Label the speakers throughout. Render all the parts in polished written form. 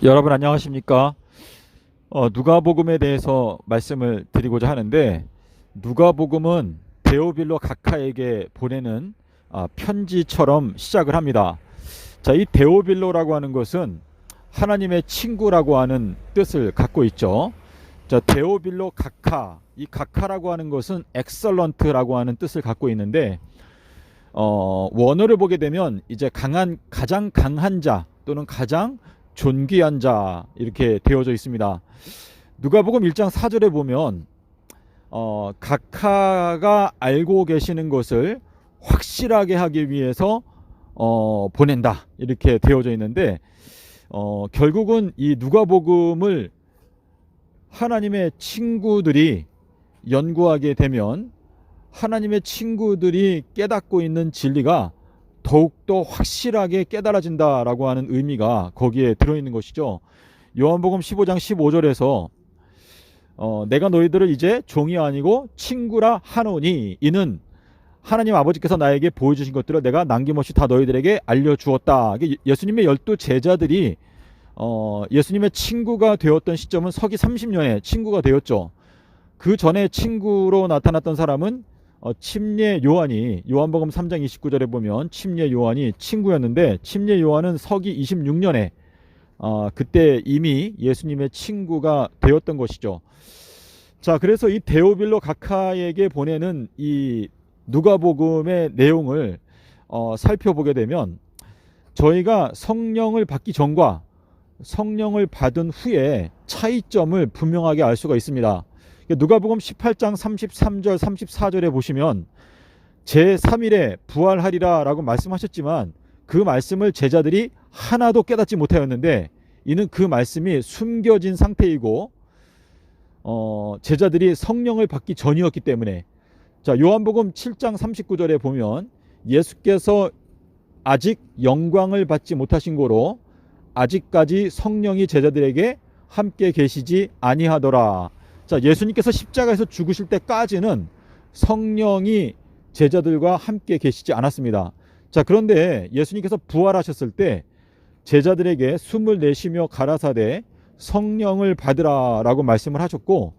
Speaker 1: 여러분 안녕하십니까? 누가복음에 대해서 말씀을 드리고자 하는데, 누가복음은 데오빌로 각하에게 보내는 편지처럼 시작을 합니다. 자, 이 데오빌로라고 하는 것은 하나님의 친구라고 하는 뜻을 갖고 있죠. 자, 데오빌로 각하, 이 각하라고 하는 것은 엑설런트라고 하는 뜻을 갖고 있는데, 원어를 보게 되면 이제 가장 강한 자 또는 가장 존귀한 자 이렇게 되어져 있습니다. 누가복음 1장 4절에 보면 각하가 알고 계시는 것을 확실하게 하기 위해서 보낸다 이렇게 되어져 있는데, 결국은 이 누가복음을 하나님의 친구들이 연구하게 되면 하나님의 친구들이 깨닫고 있는 진리가 더욱더 확실하게 깨달아진다라고 하는 의미가 거기에 들어있는 것이죠. 요한복음 15장 15절에서 내가 너희들을 이제 종이 아니고 친구라 하노니 이는 하나님 아버지께서 나에게 보여주신 것들을 내가 남김없이 다 너희들에게 알려주었다. 예수님의 12 제자들이 예수님의 친구가 되었던 시점은 서기 30년에 친구가 되었죠. 그 전에 친구로 나타났던 사람은 침례 요한이, 요한복음 3장 29절에 보면 침례 요한이 친구였는데, 침례 요한은 서기 26년에 그때 이미 예수님의 친구가 되었던 것이죠. 자, 그래서 이 데오빌로 각하에게 보내는 이 누가복음의 내용을 살펴보게 되면 저희가 성령을 받기 전과 성령을 받은 후에 차이점을 분명하게 알 수가 있습니다. 누가복음 18장 33절 34절에 보시면 제3일에 부활하리라 라고 말씀하셨지만 그 말씀을 제자들이 하나도 깨닫지 못하였는데, 이는 그 말씀이 숨겨진 상태이고 제자들이 성령을 받기 전이었기 때문에. 자, 요한복음 7장 39절에 보면 예수께서 아직 영광을 받지 못하신 고로 아직까지 성령이 제자들에게 함께 계시지 아니하더라. 자, 예수님께서 십자가에서 죽으실 때까지는 성령이 제자들과 함께 계시지 않았습니다. 자, 그런데 예수님께서 부활하셨을 때 제자들에게 숨을 내쉬며 가라사대 성령을 받으라 라고 말씀을 하셨고,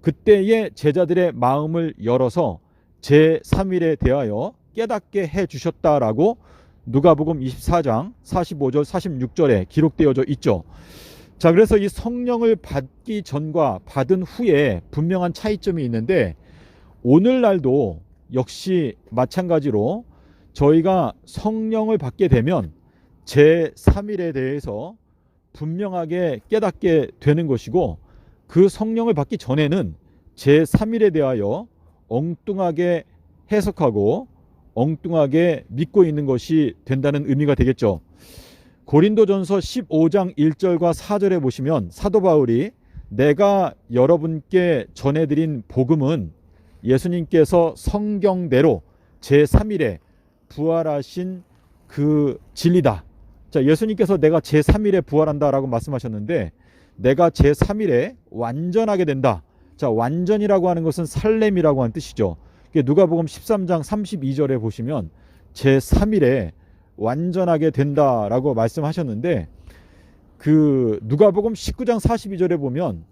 Speaker 1: 그때에 제자들의 마음을 열어서 제3일에 대하여 깨닫게 해 주셨다라고 누가복음 24장 45절 46절에 기록되어져 있죠. 자, 그래서 이 성령을 받기 전과 받은 후에 분명한 차이점이 있는데, 오늘날도 역시 마찬가지로 저희가 성령을 받게 되면 제3일에 대해서 분명하게 깨닫게 되는 것이고, 그 성령을 받기 전에는 제3일에 대하여 엉뚱하게 해석하고 엉뚱하게 믿고 있는 것이 된다는 의미가 되겠죠. 고린도전서 15장 1절과 4절에 보시면 사도 바울이 내가 여러분께 전해드린 복음은 예수님께서 성경대로 제3일에 부활하신 그 진리다. 자, 예수님께서 내가 제3일에 부활한다라고 말씀하셨는데, 내가 제3일에 완전하게 된다. 자, 완전이라고 하는 것은 살렘이라고 하는 뜻이죠. 누가복음 13장 32절에 보시면 제3일에 완전하게 된다라고 말씀하셨는데, 그 누가복음 19장 42절에 보면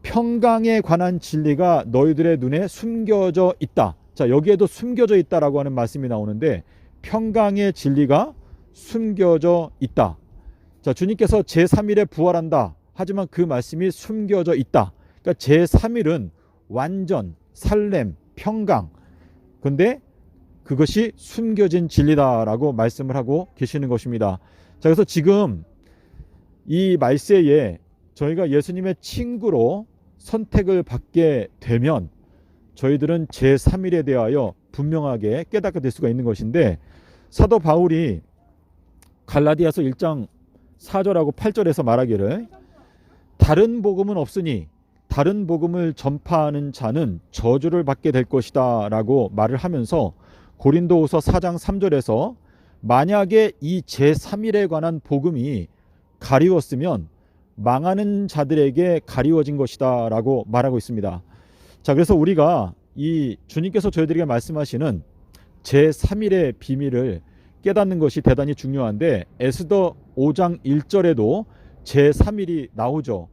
Speaker 1: 평강에 관한 진리가 너희들의 눈에 숨겨져 있다. 자, 여기에도 숨겨져 있다라고 하는 말씀이 나오는데, 평강의 진리가 숨겨져 있다. 자, 주님께서 제3일에 부활한다. 하지만 그 말씀이 숨겨져 있다. 그러니까 제3일은 완전, 살렘, 평강. 근데 그것이 숨겨진 진리다라고 말씀을 하고 계시는 것입니다. 자, 그래서 지금 이 말세에 저희가 예수님의 친구로 선택을 받게 되면 저희들은 제3일에 대하여 분명하게 깨닫게 될 수가 있는 것인데, 사도 바울이 갈라디아서 1장 4절하고 8절에서 말하기를 다른 복음은 없으니 다른 복음을 전파하는 자는 저주를 받게 될 것이다 라고 말을 하면서, 고린도후서 4장 3절에서 만약에 이 제3일에 관한 복음이 가리웠으면 망하는 자들에게 가리워진 것이다 라고 말하고 있습니다. 자, 그래서 우리가 이 주님께서 저희들에게 말씀하시는 제3일의 비밀을 깨닫는 것이 대단히 중요한데, 에스더 5장 1절에도 제3일이 나오죠.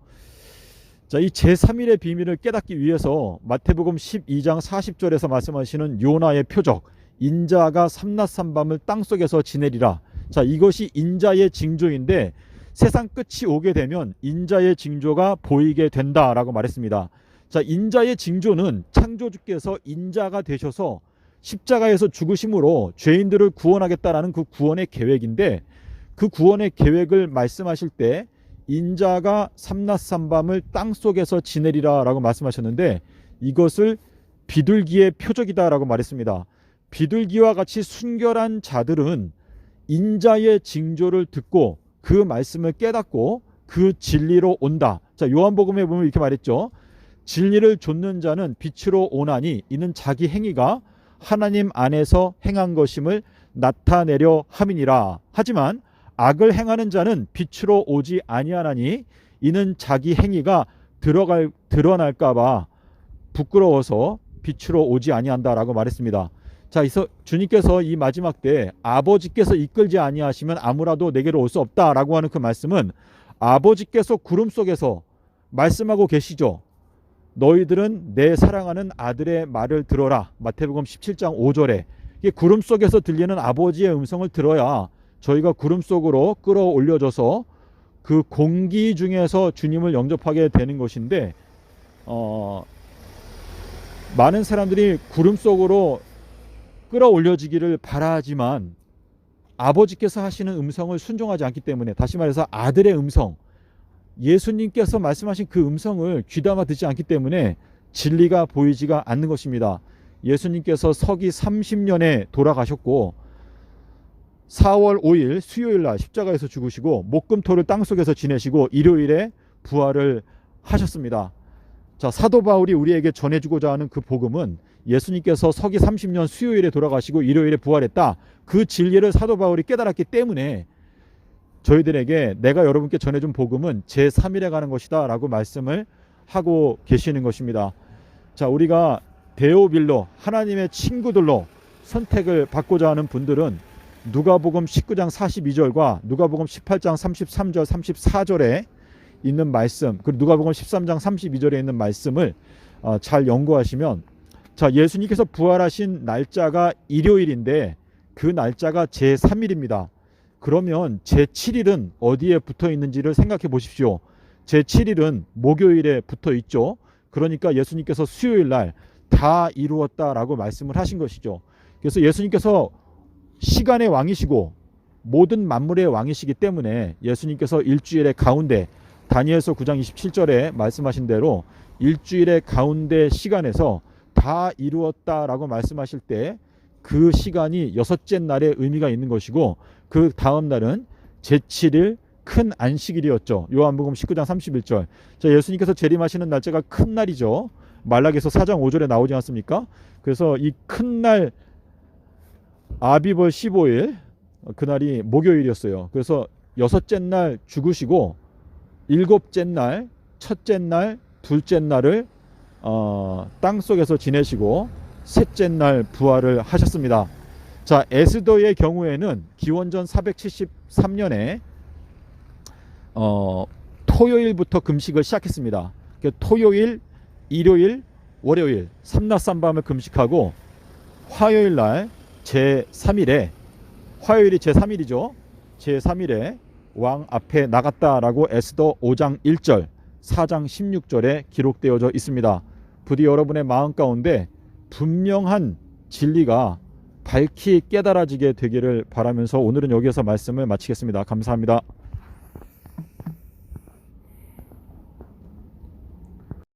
Speaker 1: 자, 이 제3일의 비밀을 깨닫기 위해서 마태복음 12장 40절에서 말씀하시는 요나의 표적, 인자가 삼낮 삼밤을 땅속에서 지내리라. 자, 이것이 인자의 징조인데 세상 끝이 오게 되면 인자의 징조가 보이게 된다라고 말했습니다. 자, 인자의 징조는 창조주께서 인자가 되셔서 십자가에서 죽으심으로 죄인들을 구원하겠다라는 그 구원의 계획인데, 그 구원의 계획을 말씀하실 때 인자가 삼낮 삼밤을 땅속에서 지내리라 라고 말씀하셨는데, 이것을 비둘기의 표적이다 라고 말했습니다. 비둘기와 같이 순결한 자들은 인자의 징조를 듣고 그 말씀을 깨닫고 그 진리로 온다. 자, 요한복음에 보면 이렇게 말했죠. 진리를 좇는 자는 빛으로 오나니 이는 자기 행위가 하나님 안에서 행한 것임을 나타내려 함이니라. 하지만 악을 행하는 자는 빛으로 오지 아니하나니 이는 자기 행위가 드러날까 봐 부끄러워서 빛으로 오지 아니한다라고 말했습니다. 자, 주님께서 이 마지막 때 아버지께서 이끌지 아니하시면 아무라도 내게로 올 수 없다라고 하는 그 말씀은 아버지께서 구름 속에서 말씀하고 계시죠. 너희들은 내 사랑하는 아들의 말을 들어라. 마태복음 17장 5절에 이게 구름 속에서 들리는 아버지의 음성을 들어야 저희가 구름 속으로 끌어올려져서 그 공기 중에서 주님을 영접하게 되는 것인데, 많은 사람들이 구름 속으로 끌어올려지기를 바라지만 아버지께서 하시는 음성을 순종하지 않기 때문에, 다시 말해서 아들의 음성, 예수님께서 말씀하신 그 음성을 귀담아 듣지 않기 때문에 진리가 보이지가 않는 것입니다. 예수님께서 서기 30년에 돌아가셨고 4월 5일 수요일 날 십자가에서 죽으시고 목금토를 땅속에서 지내시고 일요일에 부활을 하셨습니다. 자, 사도 바울이 우리에게 전해주고자 하는 그 복음은 예수님께서 서기 30년 수요일에 돌아가시고 일요일에 부활했다. 그 진리를 사도 바울이 깨달았기 때문에 저희들에게 내가 여러분께 전해준 복음은 제3일에 가는 것이다 라고 말씀을 하고 계시는 것입니다. 자, 우리가 데오빌로, 하나님의 친구들로 선택을 받고자 하는 분들은 누가복음 19장 42절과 누가복음 18장 33절 34절에 있는 말씀, 그리고 누가복음 13장 32절에 있는 말씀을 잘 연구하시면, 자, 예수님께서 부활하신 날짜가 일요일인데 그 날짜가 제3일입니다. 그러면 제7일은 어디에 붙어 있는지를 생각해 보십시오. 제7일은 목요일에 붙어 있죠. 그러니까 예수님께서 수요일 날 다 이루었다라고 말씀을 하신 것이죠. 그래서 예수님께서 시간의 왕이시고 모든 만물의 왕이시기 때문에 예수님께서 일주일의 가운데, 다니엘서 9장 27절에 말씀하신 대로 일주일의 가운데 시간에서 다 이루었다라고 말씀하실 때 그 시간이 여섯째 날에 의미가 있는 것이고, 그 다음 날은 제7일 큰 안식일이었죠. 요한복음 19장 31절. 자, 예수님께서 재림하시는 날짜가 큰 날이죠. 말라기서 4장 5절에 나오지 않습니까? 그래서 이 큰 날 아비벌 15일, 그날이 목요일이었어요. 그래서 여섯째 날 죽으시고 일곱째 날, 첫째 날, 둘째 날을 땅속에서 지내시고 셋째 날 부활을 하셨습니다. 자, 에스더의 경우에는 기원전 473년에 토요일부터 금식을 시작했습니다. 토요일, 일요일, 월요일 삼낮 삼밤을 금식하고 화요일 날 제3일에, 화요일이 제3일이죠. 제3일에 왕 앞에 나갔다라고 에스더 5장 1절, 4장 16절에 기록되어져 있습니다. 부디 여러분의 마음 가운데 분명한 진리가 밝히 깨달아지게 되기를 바라면서 오늘은 여기에서 말씀을 마치겠습니다. 감사합니다.